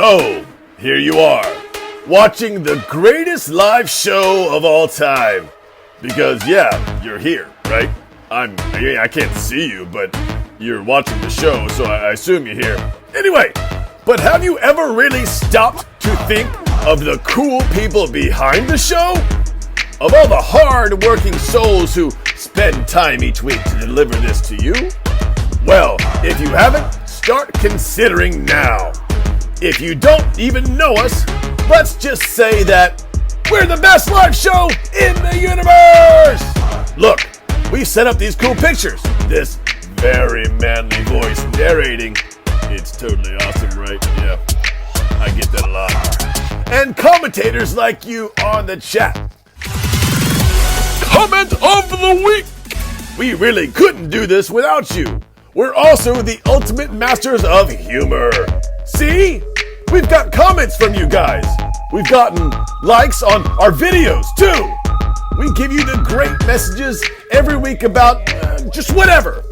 So, here you are, watching the greatest live show of all time. Because, yeah, you're here, right? I can't see you, but you're watching the show, so I assume you're here. Anyway, but have you ever really stopped to think of the cool people behind the show? Of all the hard-working souls who spend time each week to deliver this to you? Well, if you haven't, start considering now. If you don't even know us, let's just say that we're the best live show in the universe! Look, we set up these cool pictures. This very manly voice narrating. It's totally awesome, right? Yeah, I get that a lot. And commentators like you on the chat. Comment of the week! We really couldn't do this without you. We're also the ultimate masters of humor. See? We've got comments from you guys. We've gotten likes on our videos too. We give you the great messages every week about just whatever.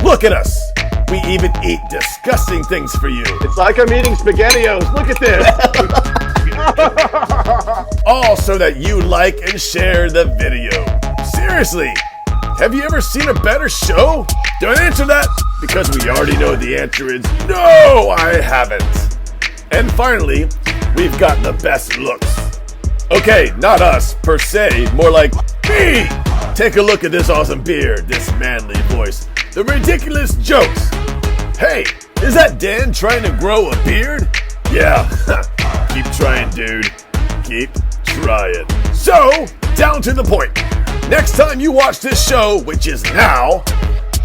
Look at us. We even eat disgusting things for you. It's like I'm eating SpaghettiOs. Look at this. All so that you like and share the video. Seriously, have you ever seen a better show? Don't answer that, because we already know the answer is no, I haven't. And finally, we've got the best looks. Okay, not us, per se, more like me! Take a look at this awesome beard, this manly voice, the ridiculous jokes. Hey, is that Dan trying to grow a beard? Yeah, keep trying, dude. Keep trying. So, down to the point. Next time you watch this show, which is now,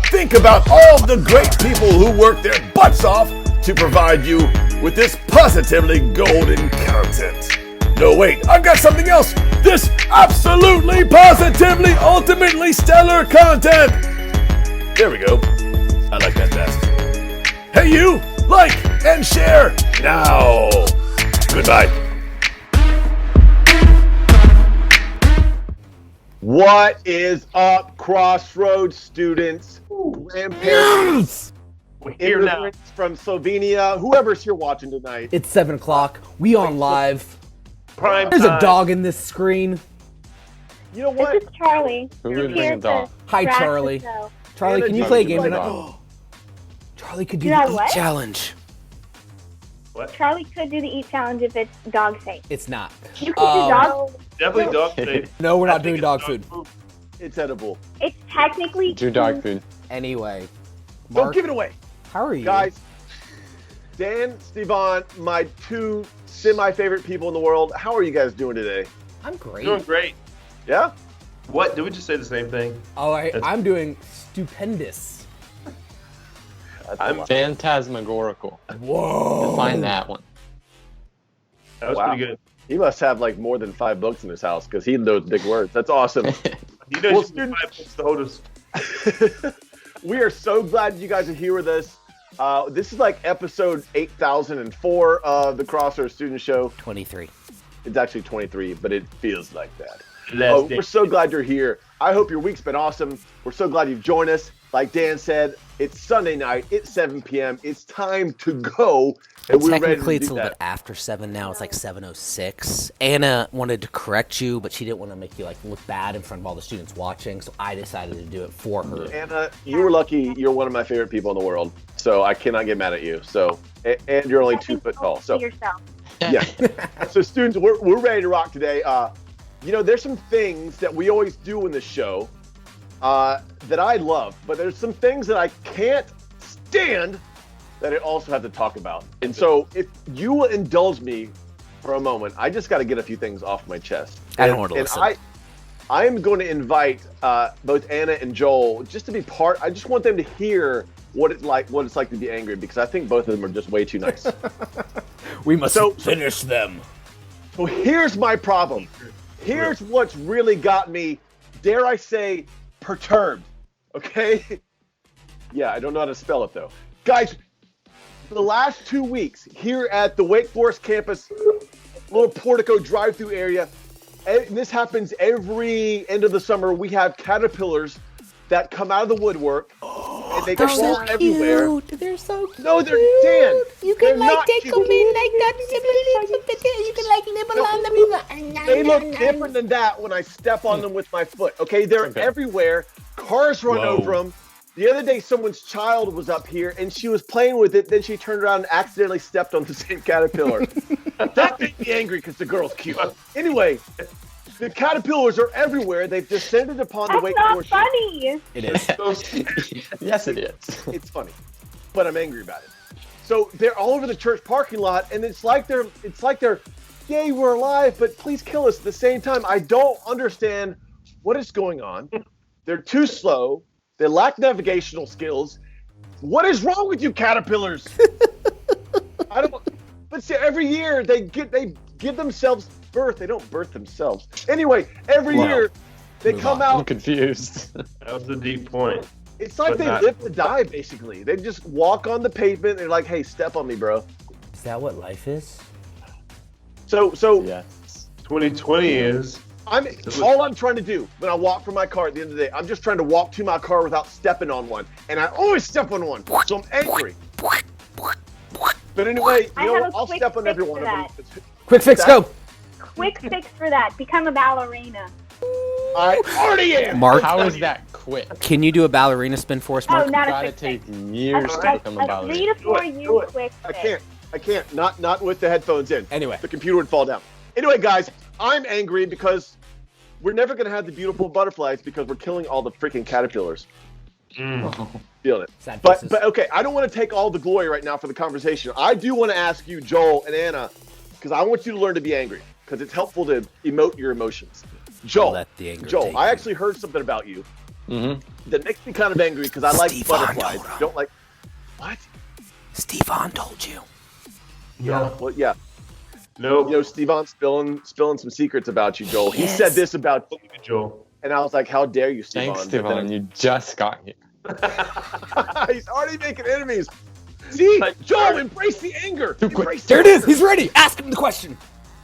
think about all the great people who work their butts off to provide you with this positively golden content. No, wait, I've got something else. This absolutely, positively, ultimately stellar content. There we go. I like that best. Hey, you, like and share now. Goodbye. What is up, Crossroads students, grandparents, Here now. immigrants from Slovenia, whoever's here watching tonight? It's 7 o'clock. We on live. Prime There's time. a dog in this screen. You know what? This is Charlie. Who Here would bring a to dog? Hi, crack the Charlie. show. Charlie, Anna, can you do play a you game play tonight? dog? Charlie could do You know the what? Eat challenge. Charlie could do the eat challenge if it's dog safe. It's not. You could do dog. Definitely dog food. No, we're I not think doing it's dog food. It's edible. It's technically Do dog food. Anyway, Don't Mark, give it away. how are you? Guys, Dan, Stevan, my two semi-favorite people in the world, how are you guys doing today? I'm great. Doing great. Yeah? What? Did we just say the same thing? All right, I'm doing stupendous. I'm, Phantasmagorical. Whoa. Define that one. that was Wow. pretty good. He must have like more than 5 books in his house because he knows big words. That's awesome. You know, Well, you should 5 books to hold us. We are so glad you guys are here with us. This is like episode 8004 of the Crossroads Student Show. 23. It's actually 23, but it feels like that. Last day. We're so glad you're here. I hope your week's been awesome. We're so glad you've joined us. Like Dan said, it's Sunday night. It's 7 p.m. It's time to go. And we're ready to Technically, it's do a little that. bit after 7 now. It's like 7:06. Anna wanted to correct you, but she didn't want to make you like look bad in front of all the students watching, so I decided to do it for her. Anna, you were lucky. You're one of my favorite people in the world. So I cannot get mad at you. So, and you're only 2 foot tall. So, yourself. yeah. So students, we're ready to rock today. You know, there's some things that we always do in the show that I love, but there's some things that I can't stand that I also have to talk about. And so if you will indulge me for a moment, I just got to get a few things off my chest. I don't want to listen. I am going to invite both Anna and Joel just to be part. I just want them to hear what it's like to be angry, because I think both of them are just way too nice. We must So- finish them. So here's my problem. Here's what's really got me, dare I say, perturbed. Okay? Yeah, I don't know how to spell it though. Guys, the last 2 weeks here at the Wake Forest campus, little portico drive-through area, and this happens every end of the summer. We have caterpillars that come out of the woodwork and they They're crawl so everywhere. cute. They're so cute. No, they're Dan. You They're can like not take cute. them in like that. You can like nibble on them. They look different than that when I step on them with my foot. Okay, they're everywhere. Cars run over them. The other day, someone's child was up here and she was playing with it. Then she turned around and accidentally stepped on the same caterpillar. That made me angry because the girl's cute. Anyway, the caterpillars are everywhere. They've descended upon the That's Wake not Forest. funny. It is. Yes, it is. It's funny, but I'm angry about it. So they're all over the church parking lot, and it's like they're, yay, we're alive, but please kill us at the same time. I don't understand what is going on. They're too slow. They lack navigational skills. What is wrong with you, caterpillars? I don't. But see, every year they give themselves birth. They don't birth themselves. Anyway, every year they come I'm out. confused. That was a deep point. It's like But they not- live to die, basically. They just walk on the pavement. They're like, "Hey, step on me, bro." Is that what life is? So Yes. 2020 is. all I'm trying to do when I walk from my car at the end of the day, I'm just trying to walk to my car without stepping on one, and I always step on one, so I'm angry. But anyway, I you know have what? a I'll quick step on fix every for one of that. them. Quick fix, That- go. Quick fix for that. Become a ballerina. I already am. Mark, How is that quick? can you do a ballerina spin for us, Oh, Mark? not a Gotta quick take fix. years to become a A 3 ballerina. to 4 Do year it. quick I fix. can't. Not with the headphones in. Anyway. The computer would fall down. Anyway, guys, I'm angry because we're never gonna have the beautiful butterflies because we're killing all the freaking caterpillars. Feeling it. Sad But faces. okay, I don't want to take all the glory right now for the conversation. I do want to ask you, Joel and Anna, because I want you to learn to be angry because it's helpful to emote your emotions. Joel, Let the anger Joel, take I you. actually heard something about you Mm-hmm. that makes me kind of angry because I like Steve butterflies. Andor. Don't like what? Stefan told you. Yeah. Well, yeah. Nope. You know, Steven spilling some secrets about you, Joel. He Yes. said this about you, Joel. and I was like, "How dare you, Steven?" Thanks, But Steven. then- You just got here. He's already making enemies. See, Joel, embrace the anger. Embrace the There it is. anger. He's ready. Ask him the question.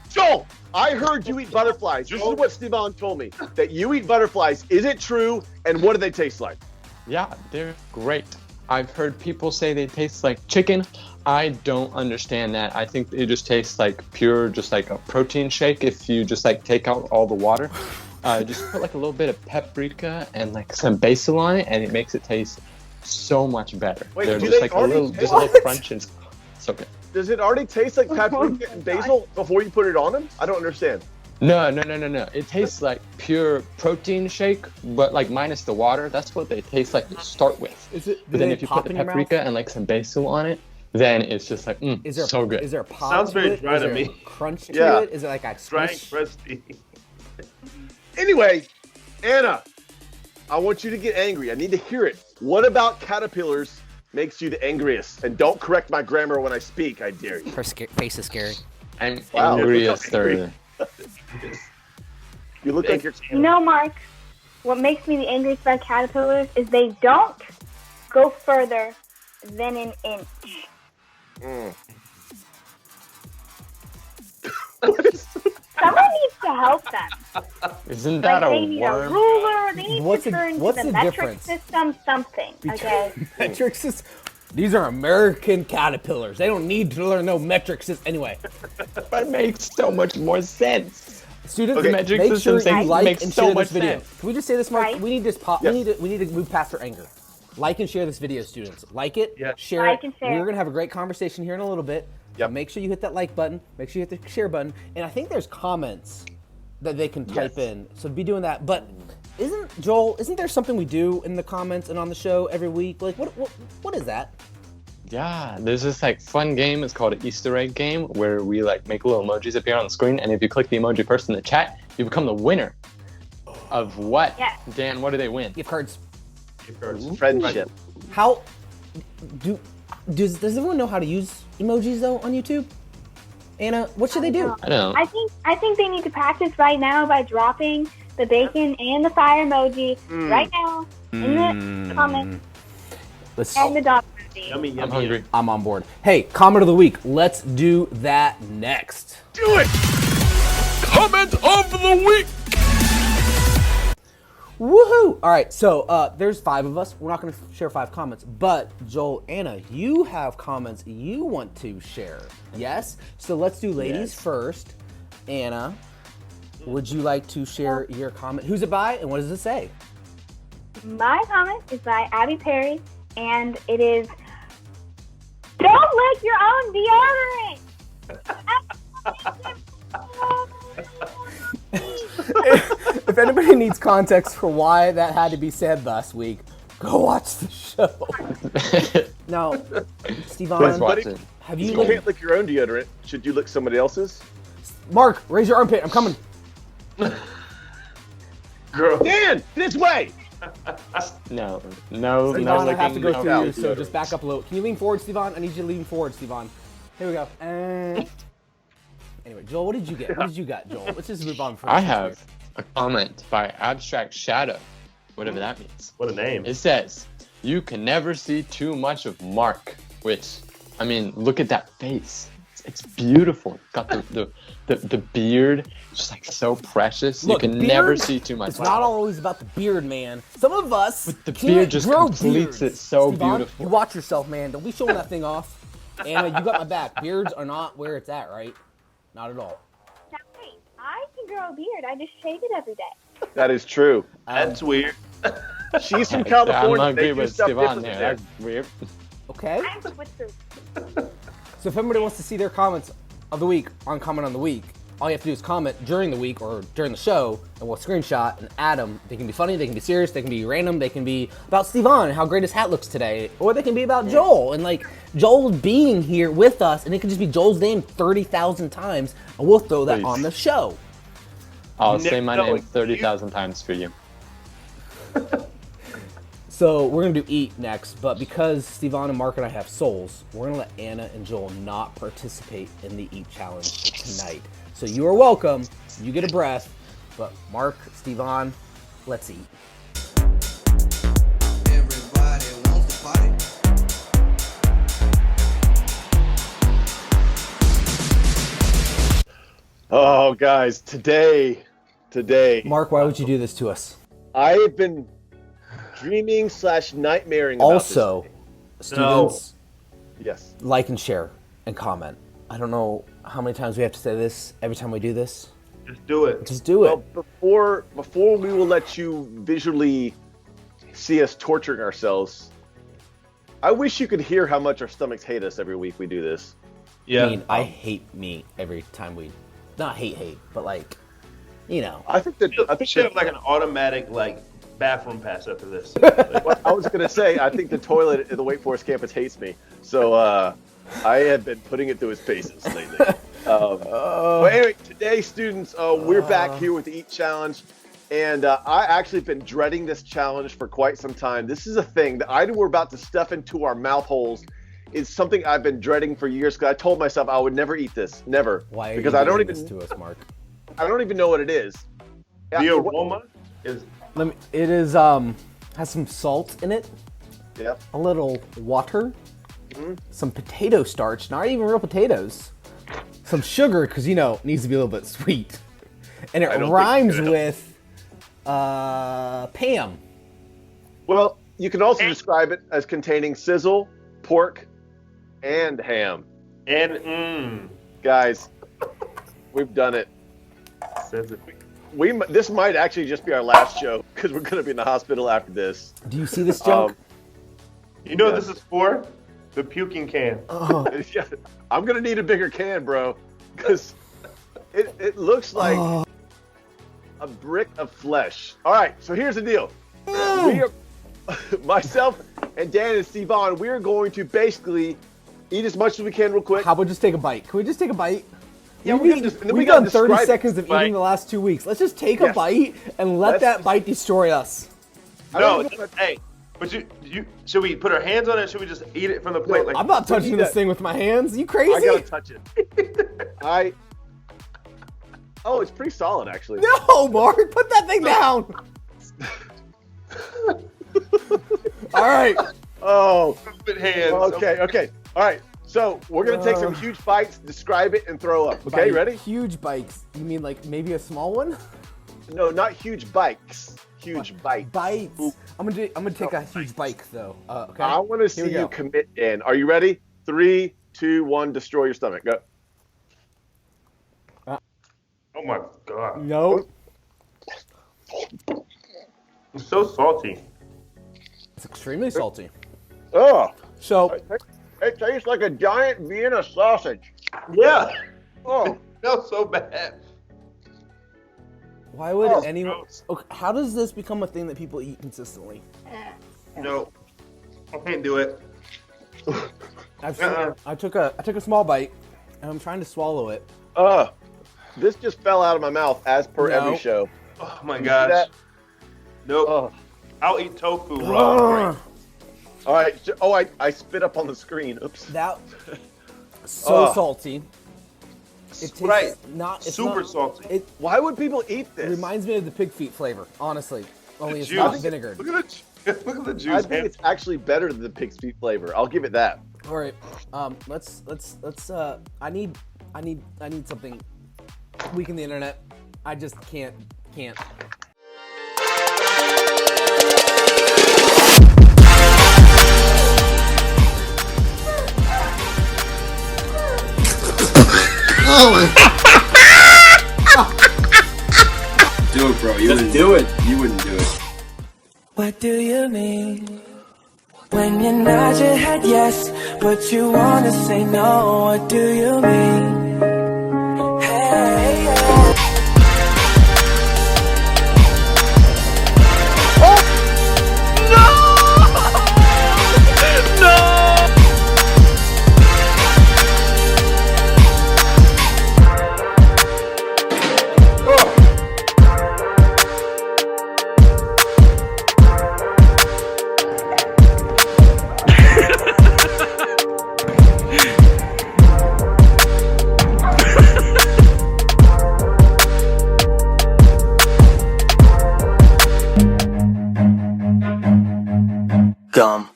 Joel, I heard you eat butterflies. This is what Steven told me, that you eat butterflies. Is it true? And what do they taste like? Yeah, they're great. I've heard people say they taste like chicken. I don't understand that. I think it just tastes like pure, just like a protein shake if you just like take out all the water. Just put like a little bit of paprika and like some basil on it, and it makes it taste so much better. Wait, They're do just they like a already little, taste- just a little crunch, and it's so good. Does it already taste like paprika and basil before you put it on them? I don't understand. No. It tastes like pure protein shake, but like minus the water. That's what they taste like to start with. Is it? But then if you put the paprika and like some basil on it, then it's just like, Is there so good. Is there a pop Sounds to very it? dry Is to there me. a crunch to Yeah. it? Is it like a Dry and squish? crusty. Anyway, Anna, I want you to get angry. I need to hear it. What about caterpillars makes you the angriest? And don't correct my grammar when I speak, I dare you. Her face is scary. And Wow, angriest look how are You look like you're... You know, Mark, what makes me the angriest about caterpillars is they don't go further than an inch. Someone needs to help them. Isn't that Like, a they need a worm? ruler, they need What's to the- turn what's to the the metric difference? system something, okay? Metric system. These are American caterpillars. They don't need to learn no metric system. Anyway, That makes so much more sense. students, Okay. Metric make system sure you thing like makes and so share much this video. sense. Can we just say this, Mark? Right. We need to pop. Yes. We need to move past our anger. Like and share this video, students. Like it, Yeah. share Like it. and share. We're gonna have a great conversation here in a little bit. Yep. Make sure you hit that like button. Make sure you hit the share button. And I think there's comments that they can type in. So be doing that. But isn't there something we do in the comments and on the show every week? Like what is that? Yeah, there's this like fun game. It's called an Easter egg game where we like make little emojis appear on the screen, and if you click the emoji first in the chat, you become the winner of what? Yes. Dan, what do they win? Gift cards. Friendship. How does everyone know how to use emojis though on YouTube? Anna, what should they do? I don't know. I think they need to practice right now by dropping the bacon and the fire emoji right now in the comments Let's. and the dog emoji. Yummy, I'm yummy. hungry. I'm on board. Hey, comment of the week. Let's do that next. Do it! Comment of the week! Woohoo! All right, so there's 5 of us. We're not going to share 5 comments, but Joel, Anna, you have comments you want to share. Yes? So let's do ladies first. Anna, would you like to share your comment? Who's it by, and what does it say? My comment is by Abby Perry, and it is, don't lick your own deodorant! If anybody needs context for why that had to be said last week, go watch the show. Now, Please Stevan, watch it. have If you you can't lick your own deodorant, should you lick somebody else's? Mark, raise your armpit. I'm coming. Girl. Dan, this way! No, Stevan, I have to go no, through no. you, so just back up a little. Can you lean forward, Stevan? I need you to lean forward, Stevan. Here we go. Anyway, Joel, what did you get? What did you got, Joel? Let's just move on. I have a comment by Abstract Shadow, whatever that means. What a name. It says, "You can never see too much of Mark," which, I mean, look at that face. It's beautiful. Got the beard, just like so precious. Look, you can beard, never see too much. It's not always about the beard, man. Some of us But the can't beard just grow completes beards. it so Stevan, beautiful. You watch yourself, man. Don't be showing that thing off. Anna, you got my back. Beards are not where it's at, right? Not at all. Now, wait, I can grow a beard. I just shave it every day. That is true. That's weird. She's from I'm California. not They agree do with stuff Stevan different there. there. That's weird. Okay. I'm Switzerland. So if everybody wants to see their comments of the week on Comment on the Week, all you have to do is comment during the week or during the show, and we'll screenshot and add them. They can be funny, they can be serious, they can be random, they can be about Stevan and how great his hat looks today, or they can be about Joel and like Joel being here with us, and it could just be Joel's name 30,000 times, and we'll throw that Please. on the show. I'll You say my never know. name 30,000 times for you. So we're gonna do Eat next, but because Stevan and Mark and I have souls, we're gonna let Anna and Joel not participate in the Eat Challenge tonight. So you are welcome, you get a breath, but Mark, Stevan, let's eat. Everybody wants to party. Oh, guys, today, Mark, why would you do this to us? I have been dreaming / nightmaring about Also, students, Yes. like and share and comment. I don't know how many times we have to say this every time we do this. Just do it. Just do it. Well, before we will let you visually see us torturing ourselves, I wish you could hear how much our stomachs hate us every week we do this. Yeah. I mean, I hate me every time we, not hate, but like, you know. I think I should have like an automatic bathroom pass after this. Well, I was gonna say, I think the toilet at the Wake Forest campus hates me, so I have been putting it through its paces lately. But anyway, today, students, we're back here with the Eat Challenge, and I actually have been dreading this challenge for quite some time. This is a thing. The item we're about to stuff into our mouth holes is something I've been dreading for years. Because I told myself I would never eat this, never. Why are because you I don't doing even this to us, Mark? I don't even know what it is. The aroma is It is has some salt in it, Yep. a little water, some potato starch, not even real potatoes, some sugar because you know it needs to be a little bit sweet, and it I don't think rhymes it's gonna with Pam. Well, you can also describe it as containing sizzle, pork, and ham. and Guys, we've done it. says it. This might actually just be our last show because we're going to be in the hospital after this. Do you see this junk? You know what Yes. this is for? The puking can. Yeah, I'm going to need a bigger can, bro, because it looks like a brick of flesh. All right, so here's the deal. We are, myself and Dan and Stevan, we are going to basically eat as much as we can real quick. How about just take a bite? Can we just take a bite? Yeah, We've we done gotta 30 describe it. seconds of Bite. eating the last 2 weeks. Let's just take a Yes. bite and let Let's that just- bite destroy us. I don't No, know if I- hey, but you should we put our hands on it? Or should we just eat it from the plate? I'm not touching this thing with my hands. You crazy? I got to touch it. Oh, it's pretty solid, actually. No, Mark, put that thing down. All right. Oh, With hands. okay. All right. So we're gonna take some huge bites, describe it, and throw up. Okay, By ready? Huge bikes. You mean like maybe a small one? No, not huge bikes. huge bite. Bites. I'm gonna take a huge bite though. Okay. I want to Here we see you go. commit in. Are you ready? 3, 2, 1. Destroy your stomach. Go. Oh my god. No. It's so salty. It's extremely salty. Oh, So it tastes like a giant Vienna sausage. Yeah. Oh, It smells so bad. why would Oh, anyone? gross. Okay, how does this become a thing that people eat consistently? No. I can't do it. I took a small bite, and I'm trying to swallow it. this just fell out of my mouth as per No. every show. Oh my You see gosh. that? Nope. Oh. I'll eat tofu raw. All right. Oh, I spit up on the screen. Oops. That so Oh. salty. It tastes Right. it's Super not- salty. It Why would people eat this? reminds me of the pig feet flavor, honestly. Only it's Juice. not vinegared. Look at the look at the I juice. think it's actually better than the pig's feet flavor. I'll give it that. All right, let's. I need something. Weaken the internet. I just can't. Do it, bro. You wouldn't do it. You wouldn't do it. What do you mean? When you nod your head yes, but you wanna say no, what do you mean? Hey, yeah. Gum.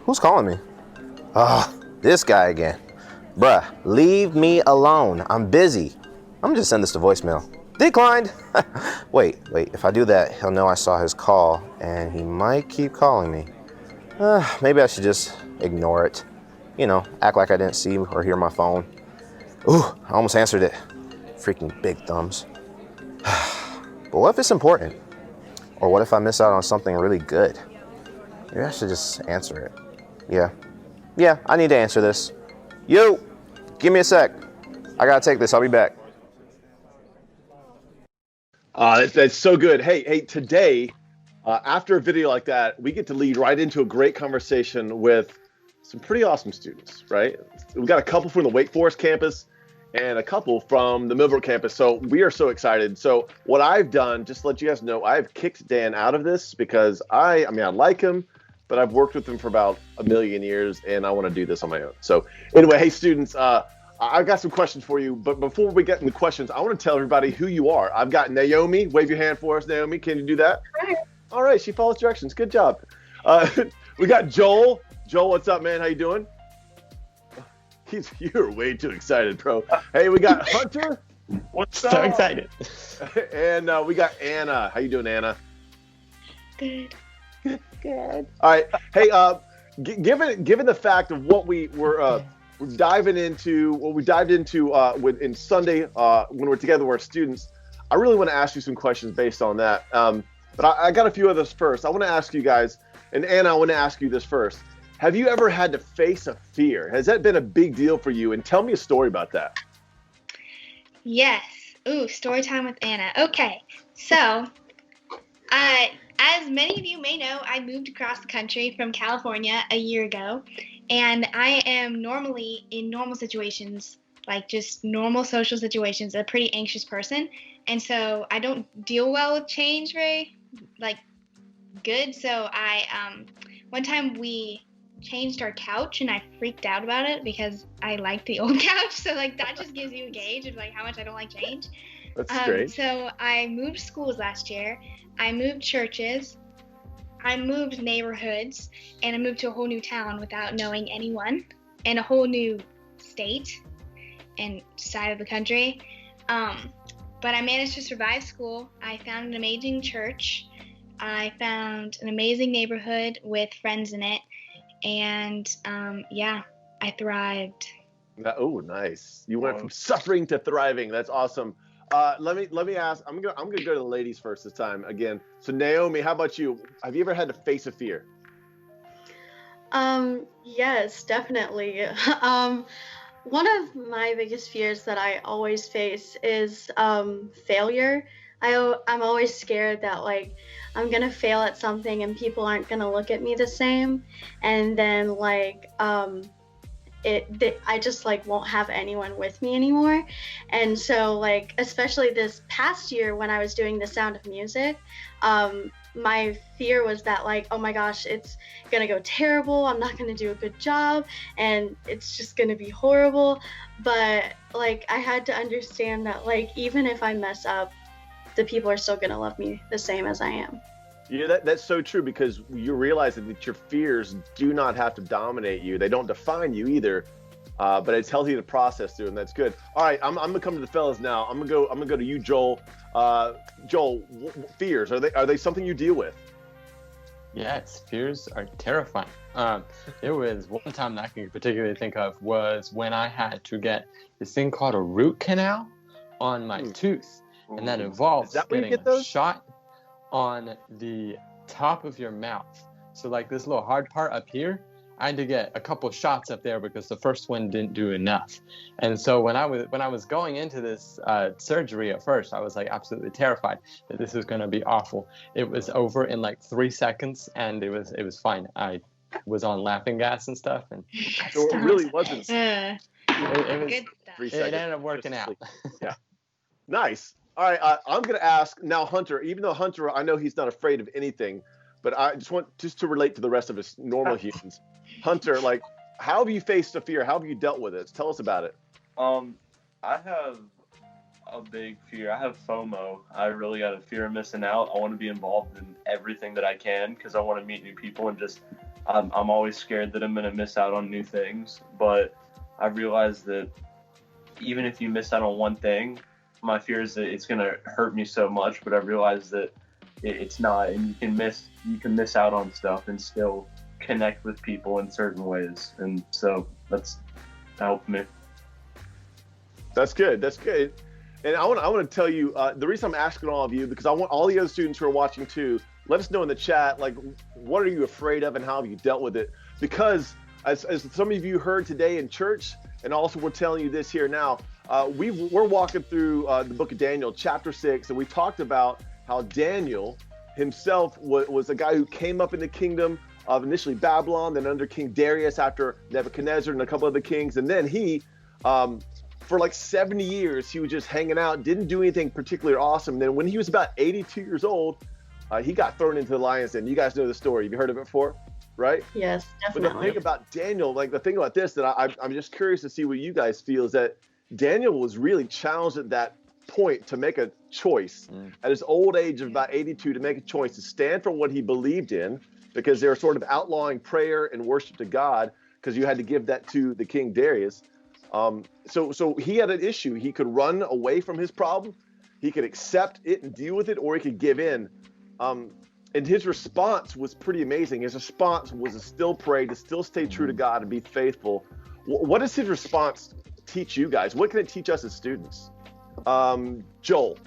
Who's calling me? This guy again. Bruh, leave me alone. I'm busy. I'm gonna just send this to voicemail. Declined. Wait, if I do that, he'll know I saw his call and he might keep calling me. Maybe I should just ignore it. You know, act like I didn't see or hear my phone. Ooh, I almost answered it. Freaking big thumbs. But what if it's important? Or what if I miss out on something really good? Maybe I should just answer it. Yeah, I need to answer this. Yo, give me a sec. I gotta take this, I'll be back. That's so good. Hey, today, after a video like that, we get to lead right into a great conversation with some pretty awesome students, right? We've got a couple from the Wake Forest campus and a couple from the Millbrook campus. So we are so excited. So what I've done, just to let you guys know, I've kicked Dan out of this because I like him, but I've worked with him for about a million years and I want to do this on my own. So anyway, hey students, I've got some questions for you, but before we get into questions, I want to tell everybody who you are. I've got Naomi. Wave your hand for us, Naomi. Can you do that? Hi. All right, she follows directions. Good job. We got Joel. Joel, what's up, man? How you doing? You're way too excited, bro. Hey, we got Hunter. What's So up? excited. And we got Anna. How you doing, Anna? Good. Good. All right. Hey, given the fact of what we're diving into, what we dived into in Sunday when we're together with our students, I really want to ask you some questions based on that. But I got a few others first. I want to ask you guys, and Anna, I want to ask you this first. Have you ever had to face a fear? Has that been a big deal for you? And tell me a story about that. Yes. Ooh, story time with Anna. Okay. So, as many of you may know, I moved across the country from California a year ago, and I am normally in normal situations, like just normal social situations, a pretty anxious person, and so I don't deal well with change very, like, good. So one time we changed our couch, and I freaked out about it because I liked the old couch. So like that just gives you a gauge of like how much I don't like change. That's great. So I moved schools last year. I moved churches. I moved neighborhoods, and I moved to a whole new town without knowing anyone, and a whole new state and side of the country. But I managed to survive school. I found an amazing church. I found an amazing neighborhood with friends in it, and yeah, I thrived. Oh, nice! You went from suffering to thriving. That's awesome. Let me ask. I'm gonna go to the ladies first this time again. So Naomi, how about you? Have you ever had to face a fear? Yes, definitely. One of my biggest fears that I always face is failure. I'm always scared that like I'm gonna fail at something and people aren't gonna look at me the same, and then like I just like won't have anyone with me anymore. And so like especially this past year when I was doing The Sound of Music, my fear was that like, oh my gosh, it's gonna go terrible, I'm not gonna do a good job, and it's just gonna be horrible. But like I had to understand that like even if I mess up, the people are still gonna love me the same as I am. Yeah, that's so true, because you realize that your fears do not have to dominate you. They don't define you either, but it's healthy to process through, and that's good. All right, I'm gonna come to the fellas now. I'm gonna go to you, Joel. Joel, fears, are they something you deal with? Yes, fears are terrifying. There was one time that I can particularly think of was when I had to get this thing called a root canal on my tooth, and that involves getting a shot on the top of your mouth. So like this little hard part up here, I had to get a couple shots up there because the first one didn't do enough. And so when I was going into this surgery at first, I was like absolutely terrified that this was going to be awful. It was over in like 3 seconds, and it was fine. I was on laughing gas and stuff, and so it really wasn't. It was. Good It ended up working out. Yeah. Nice. All right, I'm going to ask now Hunter, even though Hunter, I know he's not afraid of anything, but I just want to relate to the rest of us normal humans. Hunter, like, how have you faced a fear? How have you dealt with it? Tell us about it. I have a big fear. I have FOMO. I really got a fear of missing out. I want to be involved in everything that I can because I want to meet new people, and just I'm always scared that I'm going to miss out on new things. But I realized that even if you miss out on one thing, my fear is that it's going to hurt me so much, but I realized that it's not, and you can miss out on stuff and still connect with people in certain ways, and so that helped me. That's good. That's good. And I want to tell you the reason I'm asking all of you, because I want all the other students who are watching too, let us know in the chat, like, what are you afraid of and how have you dealt with it? Because as some of you heard today in church, and also we're telling you this here now, we're walking through the book of Daniel, chapter 6, and we talked about how Daniel himself was a guy who came up in the kingdom of initially Babylon, then under King Darius after Nebuchadnezzar and a couple other kings. And then he, for like 70 years, he was just hanging out, didn't do anything particularly awesome. And then when he was about 82 years old, he got thrown into the lion's den. You guys know the story. Have you heard of it before? Right? Yes, definitely. But the thing about Daniel, like the thing about this that I'm just curious to see what you guys feel, is that Daniel was really challenged at that point to make a choice at his old age of about 82, to make a choice to stand for what he believed in, because they were sort of outlawing prayer and worship to God because you had to give that to the King Darius. So he had an issue. He could run away from his problem, he could accept it and deal with it, or he could give in. And his response was pretty amazing. His response was to still pray, to still stay true to God, and be faithful. What does his response teach you guys? What can it teach us as students? Joel.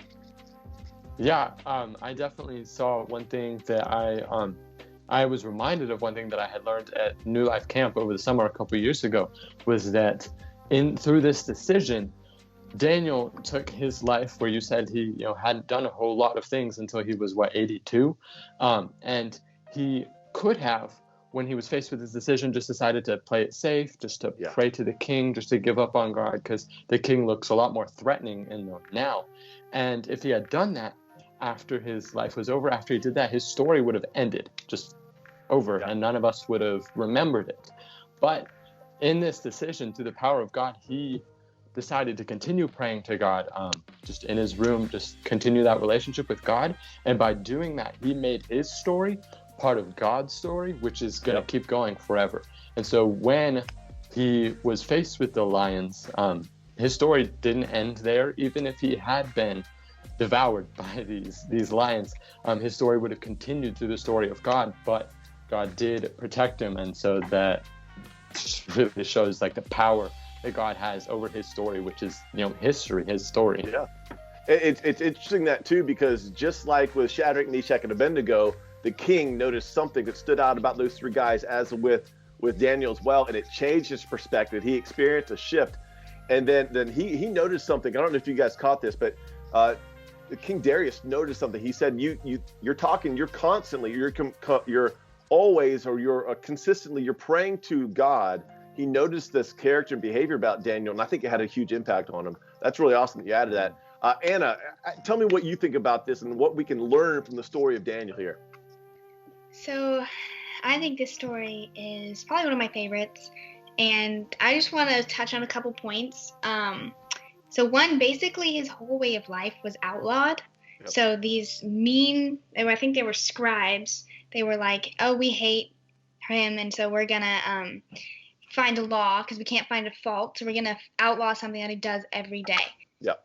Yeah, I definitely saw one thing that I was reminded of one thing that I had learned at New Life Camp over the summer a couple of years ago, was that through this decision, Daniel took his life where you said he hadn't done a whole lot of things until he was 82, and he could have, when he was faced with this decision, just decided to play it safe, just to pray to the king, just to give up on God, because the king looks a lot more threatening now. And if he had done that after his life was over, after he did that, his story would have ended, just over, and none of us would have remembered it. But in this decision, through the power of God, he decided to continue praying to God, just in his room, just continue that relationship with God. And by doing that, he made his story part of God's story, which is going to keep going forever. And so when he was faced with the lions, his story didn't end there. Even if he had been devoured by these lions, his story would have continued through the story of God, but God did protect him. And so that really shows like the power that God has over his story, which is history, his story. Yeah, it's interesting that too, because just like with Shadrach, Meshach, and Abednego, the king noticed something that stood out about those three guys, as with Daniel as well, and it changed his perspective. He experienced a shift, and then he noticed something. I don't know if you guys caught this, but King Darius noticed something. He said, you're talking, you're constantly, you're always, or you're consistently, you're praying to God. He noticed this character and behavior about Daniel, and I think it had a huge impact on him. That's really awesome that you added that. Anna, tell me what you think about this and what we can learn from the story of Daniel here. So I think this story is probably one of my favorites, and I just want to touch on a couple points. So one, basically his whole way of life was outlawed. Yep. So these I think they were scribes. They were like, oh, we hate him, and so we're going to find a law because we can't find a fault. So we're going to outlaw something that he does every day. Yep.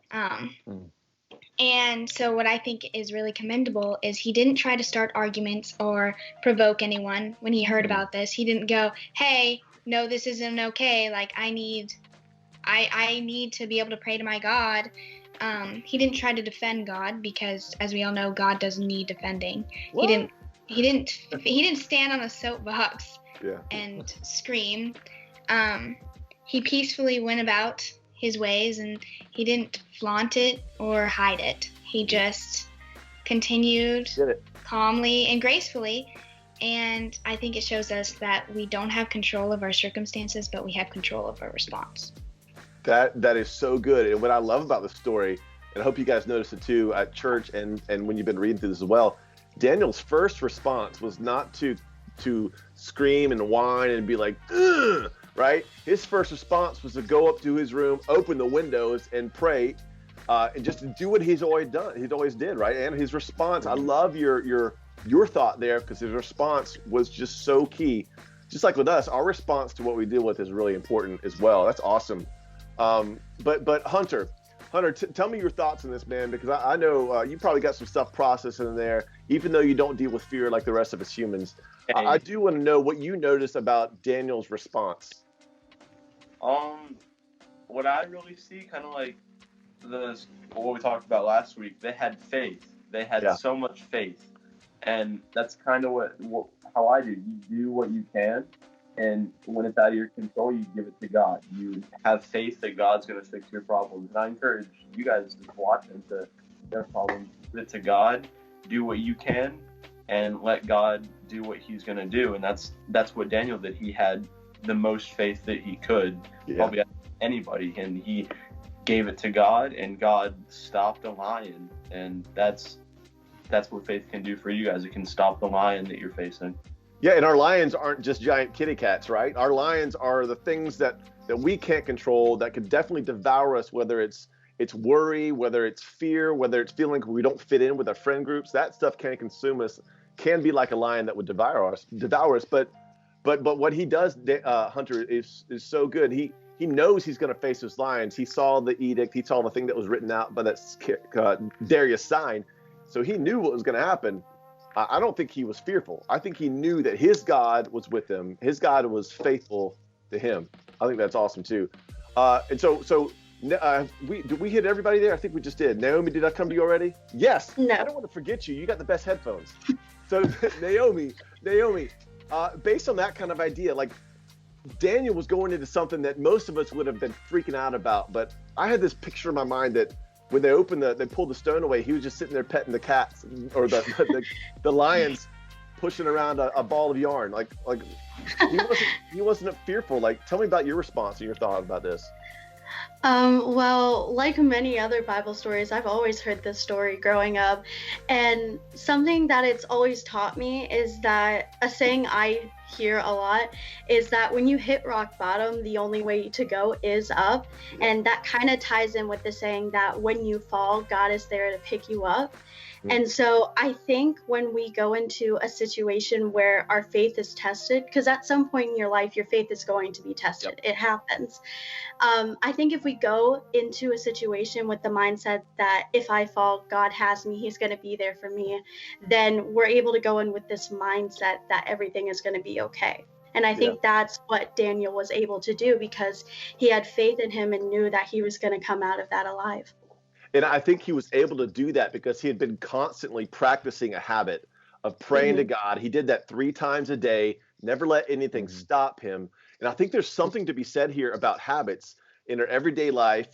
And so what I think is really commendable is he didn't try to start arguments or provoke anyone when he heard about this. He didn't go, hey, no, this isn't okay. Like, I need to be able to pray to my God. He didn't try to defend God because, as we all know, God doesn't need defending. What? He didn't stand on a soapbox and scream. He peacefully went about his ways, and he didn't flaunt it or hide it. He just continued calmly and gracefully. And I think it shows us that we don't have control of our circumstances, but we have control of our response. That is so good. And what I love about the story, and I hope you guys notice it too at church and when you've been reading through this as well, Daniel's first response was not to scream and whine and be like, ugh, right? His first response was to go up to his room, open the windows, and pray, and just do what he's always done. He's always did, right? And his response, I love your thought there, because his response was just so key. Just like with us, our response to what we deal with is really important as well. That's awesome. But Hunter, tell me your thoughts on this, man, because I know you probably got some stuff processing in there, even though you don't deal with fear like the rest of us humans. I do want to know what you noticed about Daniel's response. What I really see, kind of like what we talked about last week, they had faith. They had so much faith, and that's kind of how I do. You do what you can, and when it's out of your control, you give it to God. You have faith that God's going to fix your problems. And I encourage you guys to watch into their problems, give it to God, do what you can, and let God do what He's going to do. And that's what Daniel did. He had the most faith that he could, probably anybody, and he gave it to God, and God stopped a lion. And that's what faith can do for you guys. It can stop the lion that you're facing. Yeah, and our lions aren't just giant kitty cats, right? Our lions are the things that we can't control, that could definitely devour us, whether it's worry, whether it's fear, whether it's feeling like we don't fit in with our friend groups. That stuff can consume us, can be like a lion that would devour us. But what he does, Hunter, is so good. he knows he's going to face those lions. He saw the edict. He saw the thing that was written out by that Darius sign. So he knew what was going to happen. I don't think he was fearful. I think he knew that his God was with him. His God was faithful to him. I think that's awesome too. And so did we hit everybody there? I think we just did. Naomi, did I come to you already? Yes. No. I don't want to forget you. You got the best headphones. So Naomi, based on that kind of idea, like Daniel was going into something that most of us would have been freaking out about. But I had this picture in my mind that when they pulled the stone away, he was just sitting there petting the cats or the lions, pushing around a ball of yarn. Like he wasn't fearful. Like, tell me about your response and your thought about this. Well, like many other Bible stories, I've always heard this story growing up, and something that it's always taught me is that a saying I hear a lot is that when you hit rock bottom, the only way to go is up. And that kind of ties in with the saying that when you fall, God is there to pick you up. And so I think when we go into a situation where our faith is tested, because at some point in your life, your faith is going to be tested. It happens. I think if we go into a situation with the mindset that if I fall, God has me, he's going to be there for me, then we're able to go in with this mindset that everything is going to be okay. And I think that's what Daniel was able to do because he had faith in him and knew that he was going to come out of that alive. And I think he was able to do that because he had been constantly practicing a habit of praying to God. He did that 3 times a day, never let anything stop him. And I think there's something to be said here about habits in our everyday life.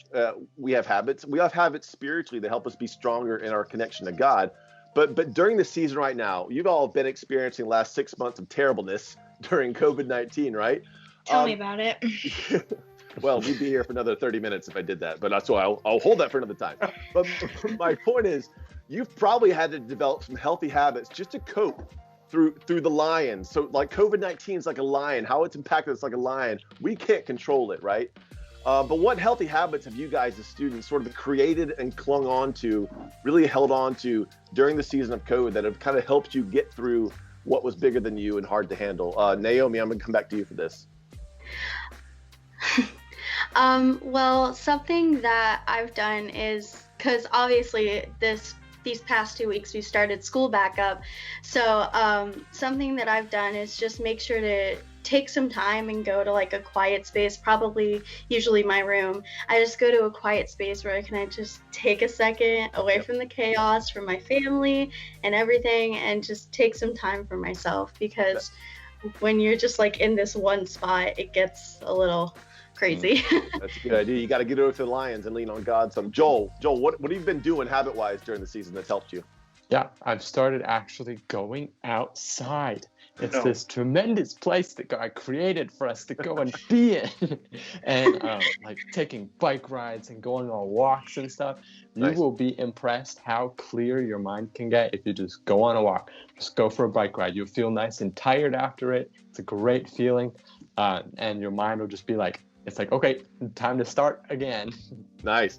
We have habits. We have habits spiritually that help us be stronger in our connection to God. But during the season right now, you've all been experiencing the last 6 months of terribleness during COVID-19, right? Tell me about it. Well, we'd be here for another 30 minutes if I did that, but that's why I'll hold that for another time. But my point is, you've probably had to develop some healthy habits just to cope through the lions. So like COVID-19 is like a lion. How it's impacted us like a lion. We can't control it, right? But what healthy habits have you guys as students sort of created and clung on to, really held on to during the season of COVID that have kind of helped you get through what was bigger than you and hard to handle? Naomi, I'm going to come back to you for this. Well, something that I've done is, because obviously these past 2 weeks we started school back up, so something that I've done is just make sure to take some time and go to like a quiet space, usually my room. I just go to a quiet space where I can just take a second away from the chaos, from my family and everything, and just take some time for myself, because when you're just like in this one spot, it gets a little crazy. That's a good idea. You got to get over to the lions and lean on God some. Joel, what have you been doing habit-wise during the season that's helped you? Yeah, I've started actually going outside. It's this tremendous place that God created for us to go and be in. And like taking bike rides and going on walks and stuff. You will be impressed how clear your mind can get if you just go on a walk. Just go for a bike ride. You'll feel nice and tired after it. It's a great feeling. And your mind will just be like, it's like, okay, time to start again. Nice.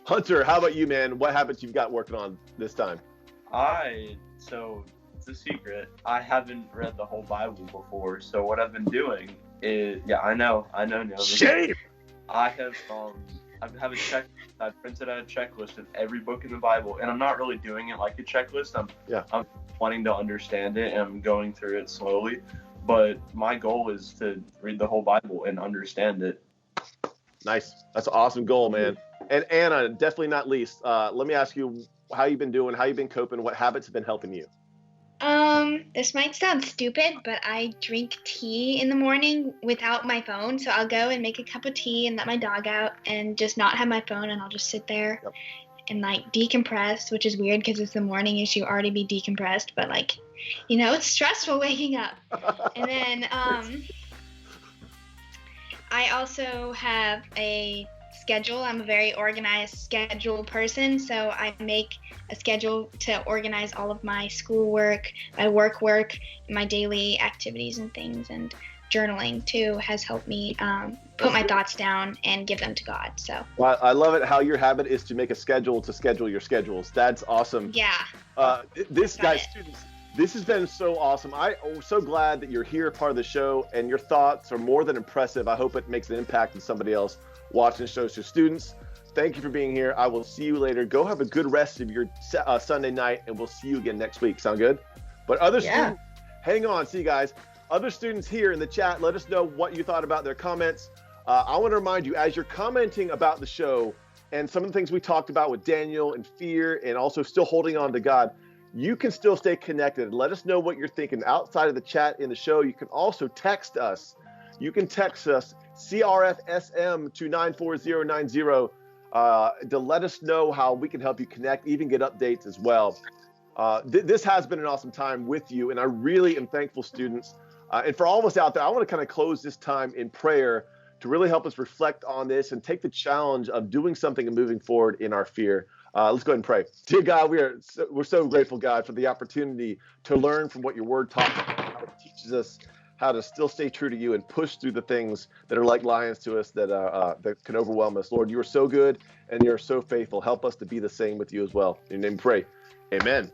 Hunter, how about you, man? What habits you've got working on this time? So it's a secret. I haven't read the whole Bible before. So what I've been doing is, I know. Shame! I have a checklist. I've printed out a checklist of every book in the Bible, and I'm not really doing it like a checklist. I'm wanting to understand it, and I'm going through it slowly. But my goal is to read the whole Bible and understand it. Nice. That's an awesome goal, man. And Anna, definitely not least, let me ask you how you've been doing, how you've been coping, what habits have been helping you? This might sound stupid, but I drink tea in the morning without my phone. So I'll go and make a cup of tea and let my dog out and just not have my phone, and I'll just sit there and like decompress, which is weird because it's the morning. You should already be decompressed, but like, it's stressful waking up. And then I also have a schedule. I'm a very organized schedule person, so I make a schedule to organize all of my schoolwork, my work, my daily activities and things, and journaling too has helped me put my thoughts down and give them to God. So I love it how your habit is to make a schedule to schedule your schedules. That's awesome. Yeah. This guy, students, This has been so awesome. I'm so glad that you're here, part of the show, and your thoughts are more than impressive. I hope it makes an impact on somebody else watching the show. So students, thank you for being here. I will see you later. Go have a good rest of your Sunday night, and we'll see you again next week. Sound good? But other students, hang on. See you guys. Other students here in the chat, let us know what you thought about their comments. I want to remind you, as you're commenting about the show and some of the things we talked about with Daniel and fear and also still holding on to God, you can still stay connected. Let us know what you're thinking outside of the chat in the show. You can also text us. You can text us CRFSM to 94090 to let us know how we can help you connect, even get updates as well. This has been an awesome time with you, and I really am thankful, students. And for all of us out there, I want to kind of close this time in prayer to really help us reflect on this and take the challenge of doing something and moving forward in our fear. Let's go ahead and pray. Dear God, we're so grateful, God, for the opportunity to learn from what your word talks about, how it teaches us how to still stay true to you and push through the things that are like lions to us that can overwhelm us. Lord, you are so good and you're so faithful. Help us to be the same with you as well. In your name, pray. Amen.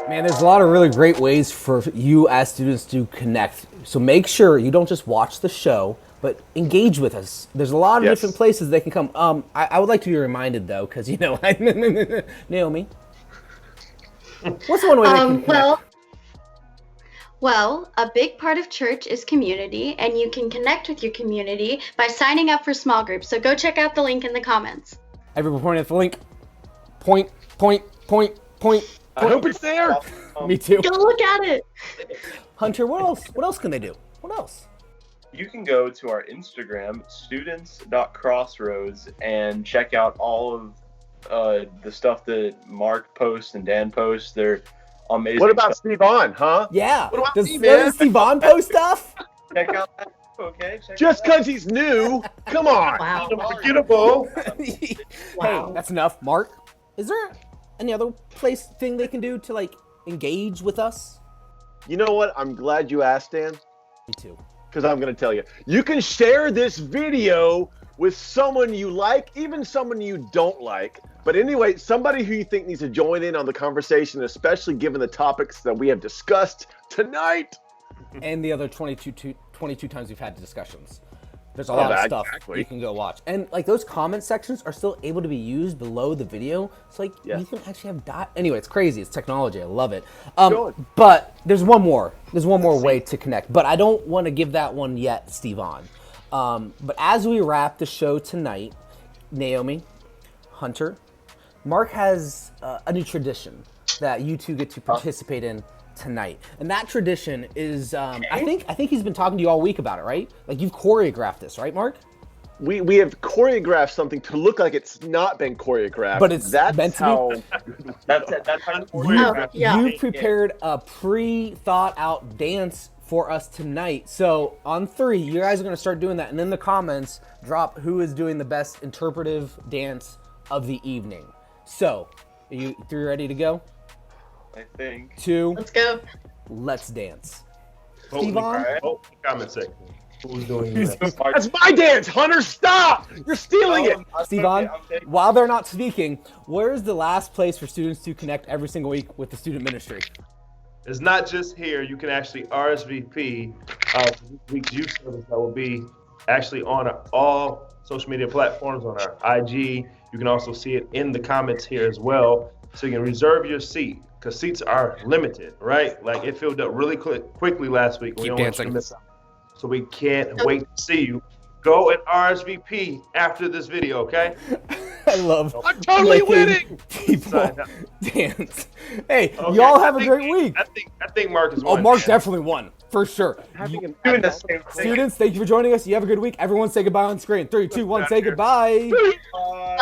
Man, there's a lot of really great ways for you as students to connect. So make sure you don't just watch the show, but engage with us. There's a lot of different places they can come. I would like to be reminded, though, because, you know, Naomi, what's one way they can connect? Well, a big part of church is community, and you can connect with your community by signing up for small groups. So go check out the link in the comments. Everyone point at the link. Point. I hope it's there. Me too. Go look at it. Hunter, what else? What else can they do? What else? You can go to our Instagram, students.crossroads, and check out all of the stuff that Mark posts and Dan posts. They're amazing. What about Steve On, huh? Yeah. What about Does me, Steve On post stuff? Check out that. Okay. Just because he's new, come on. Wow. Unforgettable. Hey, that's enough. Mark, is there any other thing they can do to like engage with us? You know what? I'm glad you asked, Dan. Me too. Because I'm going to tell you. You can share this video with someone you like, even someone you don't like. But anyway, somebody who you think needs to join in on the conversation, especially given the topics that we have discussed tonight. And the other 22 times we've had discussions. There's a lot of stuff you can go watch. And like those comment sections are still able to be used below the video. So like you can actually have anyway, it's crazy. It's technology. I love it. But there's one more. There's one more way to connect. But I don't want to give that one yet, Steve On. But as we wrap the show tonight, Naomi, Hunter, Mark has a new tradition that you two get to participate in tonight, and that tradition is I think he's been talking to you all week about it, right? Like you've choreographed this, right, Mark? We have choreographed something to look like it's not been choreographed, but it's meant to be. That's how it's choreographed. You've prepared a pre-thought out dance for us tonight. So on 3, you guys are going to start doing that, and in the comments, drop who is doing the best interpretive dance of the evening. So, are you 3 ready to go? I think. 2. Let's go. Let's dance. Holy Steve On? crap. Oh, comment section. Who's doing that? That's my dance, Hunter. Stop! You're stealing it. Steve On, while they're not speaking, where's the last place for students to connect every single week with the student ministry? It's not just here. You can actually RSVP this week's youth service that will be actually on all social media platforms, on our IG. You can also see it in the comments here as well. So you can reserve your seat because seats are limited, right? Like it filled up really quickly last week. Keep dancing. So we can't wait to see you. Go and RSVP after this video, okay? I love I'm totally winning. People dance. Hey, y'all have a great week. I think Mark is won. Oh, Mark definitely won. For sure. Doing the same thing. Students, thank you for joining us. You have a good week. Everyone say goodbye on screen. 3, 2, 1, say goodbye. Bye.